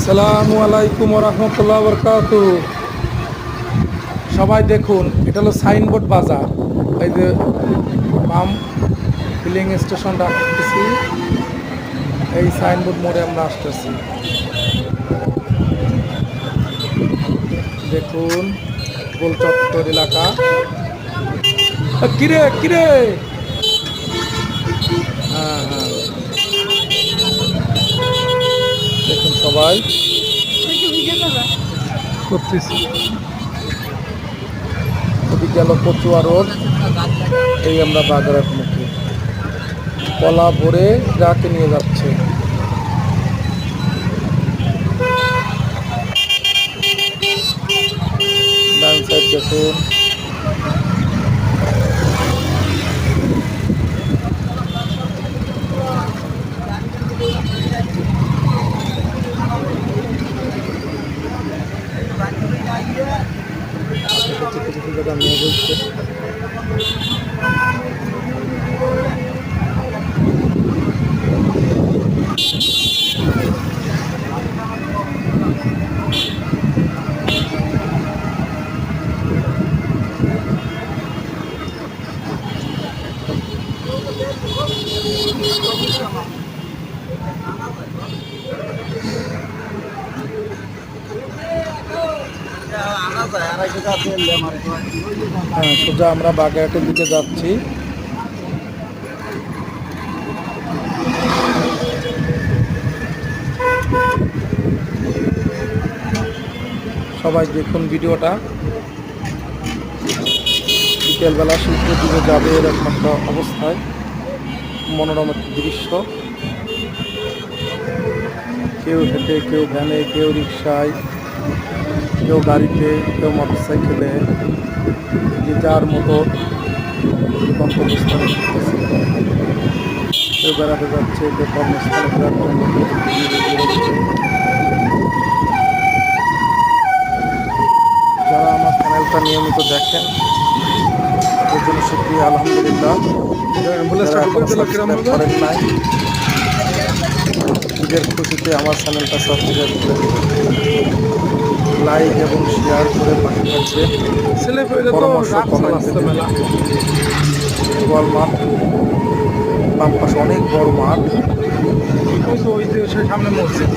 আসসালামু আলাইকুম রহমতুল্লাহ বরকাত। সবাই দেখুন, এটা হলো সাইনবোর্ড বাজার। এই যে পাম্প ফিলিং স্টেশন রাখতেছি, এই সাইনবোর্ড মোড়ে আমরা আসতেছি। দেখুন গোল চত্বর এলাকা। কিরে কিরে, হ্যাঁ হ্যাঁ, দেখুন সবাই করতেছি। ওদিকে গেল কচুয়া রোড, এই আমরা বাজারের মুখে কলা ভরে ট্রাকে নিয়ে যাচ্ছে। ডান সাইড দেখুন, কিছু কিছু জায়গা মেয়ে বলছে। হ্যাঁ, সোজা আমরা বাগেরহাটের দিকে যাচ্ছি। সবাই দেখুন ভিডিওটা। বিকেলবেলা সূর্য দিকে যাবে এরকম একটা অবস্থায়, মনোরম একটা দৃশ্য। কেউ হেঁটে, কেউ ভ্যানে, কেউ রিক্সায়, কেউ গাড়িতে, কেউ মোটর সাইকেলে, যে যার মতো গন্তব্যস্থানে ঘুরতেছে। কেউ বেড়াতে যাচ্ছে, কেউ কর্মস্থানে ফেরার জন্য বেরোচ্ছে। যারা আমার চ্যানেলটা নিয়মিত দেখেন এর জন্য শুকরিয়া, আলহামদুলিল্লাহ। যারা এখনো সাবস্ক্রাইব করেন নাই, ঈদের খুশিতে আমার চ্যানেলটা সাবস্ক্রাইব করে লাইক এবং শেয়ার করে পাশে থাকবে। পরামর্শ কমেন্ট দেবেন। গোয়াল মাঠ, বাম পাশে অনেক বড় মাঠ, ওই সামনে মসজিদ।